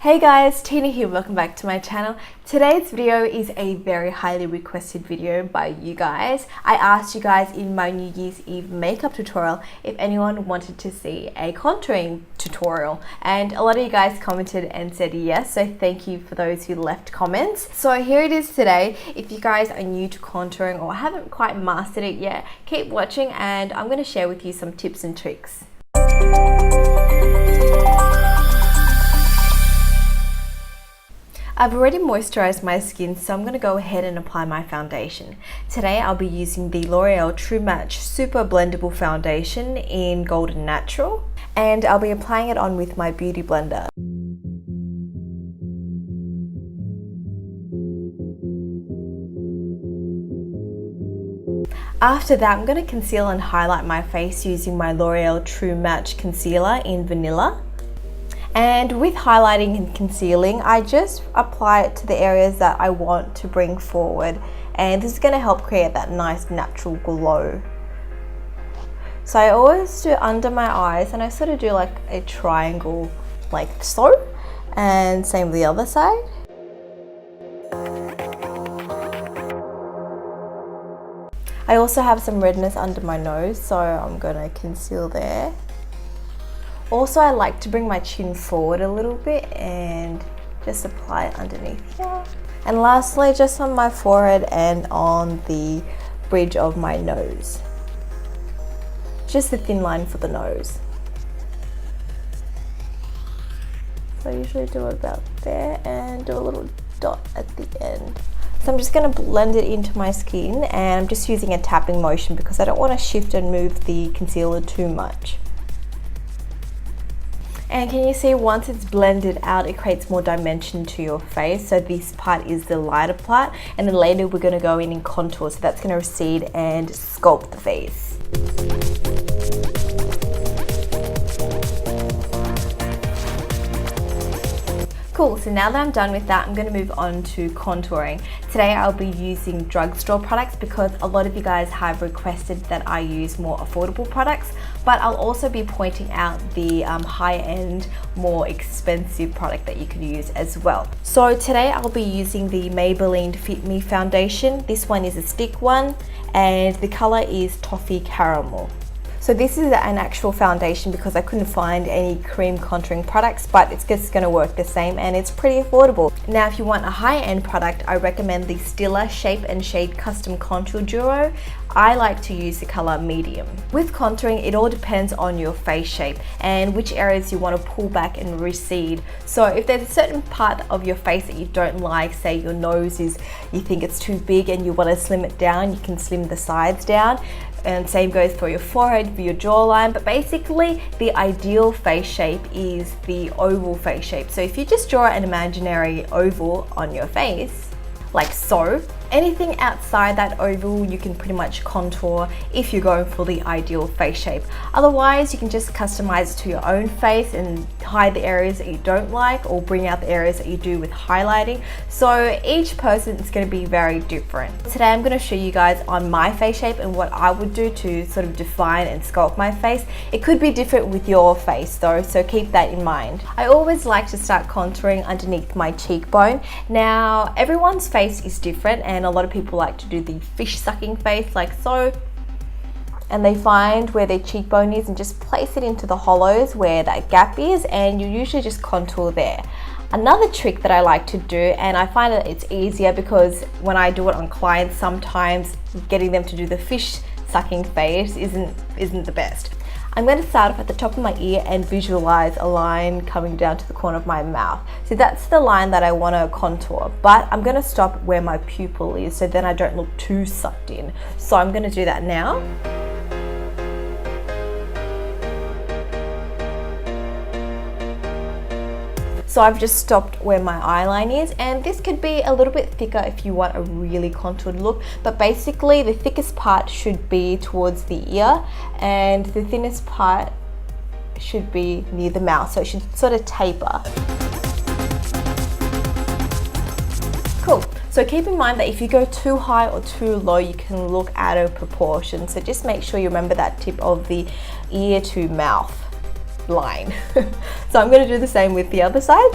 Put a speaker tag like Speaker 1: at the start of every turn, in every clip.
Speaker 1: Hey guys, Tina here, welcome back to my channel. Today's video is a very highly requested video by you guys. I asked you guys in my New Year's Eve makeup tutorial if anyone wanted to see a contouring tutorial, and a lot of you guys commented and said yes, so thank you for those who left comments. So here it is today. If you guys are new to contouring or haven't quite mastered it yet, keep watching and I'm going to share with you some tips and tricks. I've already moisturized my skin, so I'm going to go ahead and apply my foundation. Today I'll be using the L'Oreal True Match Super Blendable Foundation in Golden Natural, and I'll be applying it on with my beauty blender. After that, I'm going to conceal and highlight my face using my L'Oreal True Match Concealer in Vanilla. And with highlighting and concealing, I just apply it to the areas that I want to bring forward, and this is going to help create that nice natural glow. So I always do under my eyes, and I sort of do like a triangle like so, and same with the other side. I also have some redness under my nose, so I'm going to conceal there. Also, I like to bring my chin forward a little bit and just apply it underneath here. And lastly, just on my forehead and on the bridge of my nose. Just a thin line for the nose. So I usually do it about there and do a little dot at the end. So I'm just going to blend it into my skin, and I'm just using a tapping motion because I don't want to shift and move the concealer too much. And can you see, once it's blended out, it creates more dimension to your face. So this part is the lighter part, and then later we're going to go in and contour, so that's going to recede and sculpt the face. Cool, so now that I'm done with that, I'm going to move on to contouring. Today I'll be using drugstore products because a lot of you guys have requested that I use more affordable products, but I'll also be pointing out the high-end, more expensive product that you can use as well. So today I'll be using the Maybelline Fit Me foundation. This one is a stick one, and the color is Toffee Caramel. So this is an actual foundation because I couldn't find any cream contouring products, but it's just going to work the same, and it's pretty affordable. Now, if you want a high-end product, I recommend the Stila Shape and Shade Custom Contour Duo. I like to use the color medium. With contouring, it all depends on your face shape and which areas you want to pull back and recede. So if there's a certain part of your face that you don't like, say your nose is, you think it's too big and you want to slim it down, you can slim the sides down. And same goes for your forehead, for your jawline, but basically the ideal face shape is the oval face shape. So if you just draw an imaginary oval on your face, like so, anything outside that oval you can pretty much contour if you're going for the ideal face shape. Otherwise, you can just customize it to your own face and hide the areas that you don't like, or bring out the areas that you do with highlighting. So each person is going to be very different. Today I'm going to show you guys on my face shape and what I would do to sort of define and sculpt my face. It could be different with your face though, so keep that in mind. I always like to start contouring underneath my cheekbone. Now, everyone's face is different, and a lot of people like to do the fish sucking face like so, and they find where their cheekbone is and just place it into the hollows where that gap is, and you usually just contour there. Another trick that I like to do, and I find that it's easier because when I do it on clients, sometimes getting them to do the fish sucking face isn't the best. I'm going to start off at the top of my ear and visualize a line coming down to the corner of my mouth. So that's the line that I want to contour, but I'm going to stop where my pupil is so then I don't look too sucked in. So I'm going to do that now. So I've just stopped where my eyeline is, and this could be a little bit thicker if you want a really contoured look, but basically the thickest part should be towards the ear and the thinnest part should be near the mouth, so it should sort of taper. Cool. So keep in mind that if you go too high or too low, you can look out of proportion, so just make sure you remember that tip of the ear to mouth line. So I'm going to do the same with the other side.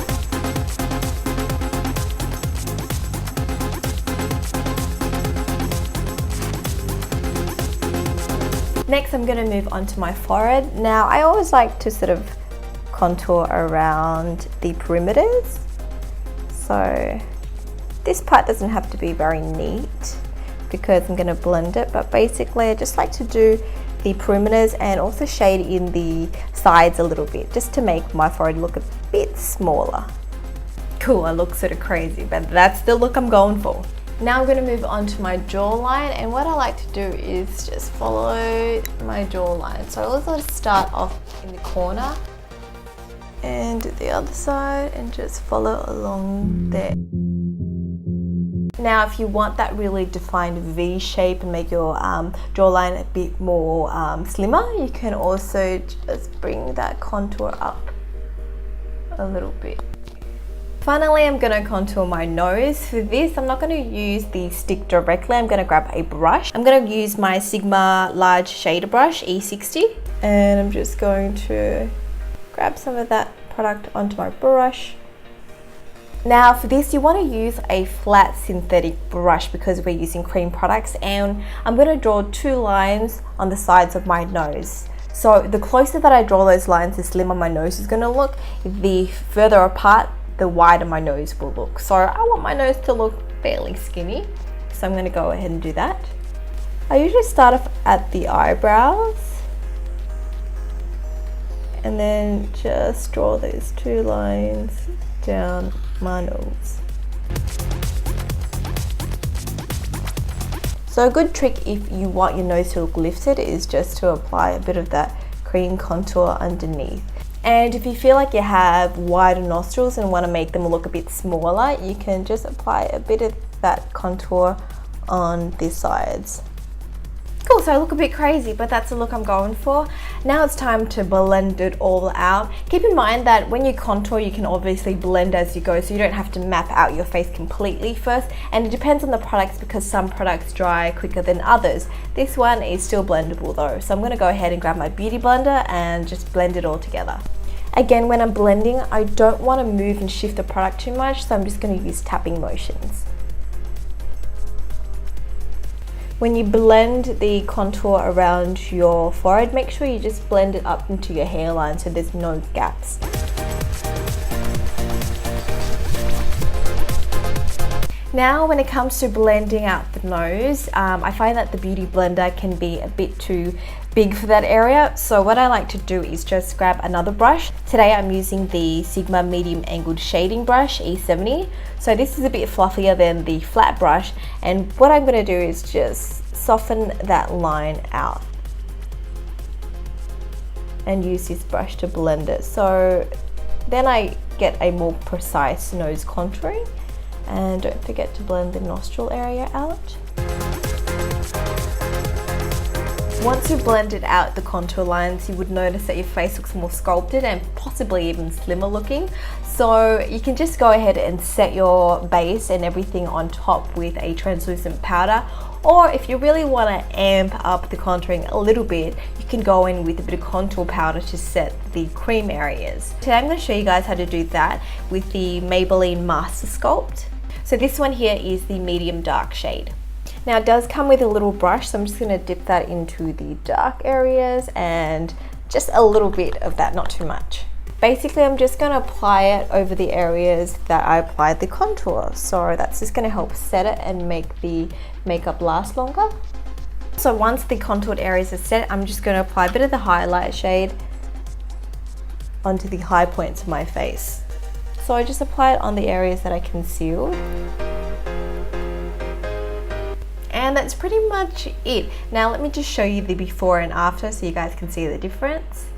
Speaker 1: Next, I'm going to move on to my forehead. Now, I always like to sort of contour around the perimeters. So this part doesn't have to be very neat because I'm going to blend it, but basically I just like to do the perimeters and also shade in the sides a little bit just to make my forehead look a bit smaller. Cool, I look sort of crazy, but that's the look I'm going for. Now I'm going to move on to my jawline, and what I like to do is just follow my jawline. So I always start off in the corner and do the other side and just follow along there. Now if you want that really defined V shape and make your jawline a bit more slimmer, you can also just bring that contour up a little bit. Finally, I'm going to contour my nose. For this, I'm not going to use the stick directly. I'm going to grab a brush. I'm going to use my Sigma large shader brush, E60. And I'm just going to grab some of that product onto my brush. Now for this, you want to use a flat synthetic brush because we're using cream products. And I'm going to draw 2 lines on the sides of my nose. So the closer that I draw those lines, the slimmer my nose is going to look. The further apart, the wider my nose will look. So I want my nose to look fairly skinny. So I'm going to go ahead and do that. I usually start off at the eyebrows and then just draw those 2 lines down my nose. So a good trick if you want your nose to look lifted is just to apply a bit of that cream contour underneath. And if you feel like you have wider nostrils and want to make them look a bit smaller, you can just apply a bit of that contour on the sides. Cool, so I look a bit crazy, but that's the look I'm going for. Now it's time to blend it all out. Keep in mind that when you contour, you can obviously blend as you go, so you don't have to map out your face completely first. And it depends on the products because some products dry quicker than others. This one is still blendable though, so I'm going to go ahead and grab my beauty blender and just blend it all together. Again, when I'm blending, I don't want to move and shift the product too much, so I'm just going to use tapping motions. When you blend the contour around your forehead, make sure you just blend it up into your hairline so there's no gaps. Now when it comes to blending out the nose, I find that the Beauty Blender can be a bit too big for that area. So what I like to do is just grab another brush. Today I'm using the Sigma Medium Angled Shading Brush, E70. So this is a bit fluffier than the flat brush. And what I'm going to do is just soften that line out and use this brush to blend it. So then I get a more precise nose contouring. And don't forget to blend the nostril area out. Once you've blended out the contour lines, you would notice that your face looks more sculpted and possibly even slimmer looking. So you can just go ahead and set your base and everything on top with a translucent powder. Or if you really want to amp up the contouring a little bit, you can go in with a bit of contour powder to set the cream areas. Today I'm going to show you guys how to do that with the Maybelline Master Sculpt. So this one here is the medium dark shade. Now it does come with a little brush, so I'm just going to dip that into the dark areas and just a little bit of that, not too much. Basically I'm just going to apply it over the areas that I applied the contour. So that's just going to help set it and make the makeup last longer. So once the contoured areas are set, I'm just going to apply a bit of the highlight shade onto the high points of my face. So I just apply it on the areas that I concealed. And that's pretty much it. Now let me just show you the before and after so you guys can see the difference.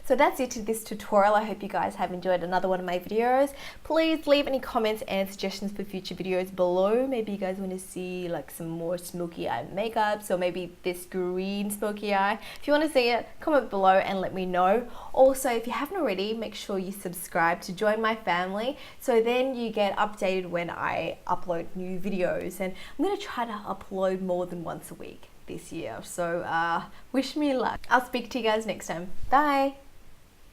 Speaker 1: So that's it to this tutorial. I hope you guys have enjoyed another one of my videos. Please leave any comments and suggestions for future videos below. Maybe you guys want to see like some more smoky eye makeups or maybe this green smoky eye. If you want to see it, comment below and let me know. Also, if you haven't already, make sure you subscribe to join my family so then you get updated when I upload new videos. And I'm going to try to upload more than once a week this year. So wish me luck. I'll speak to you guys next time. Bye.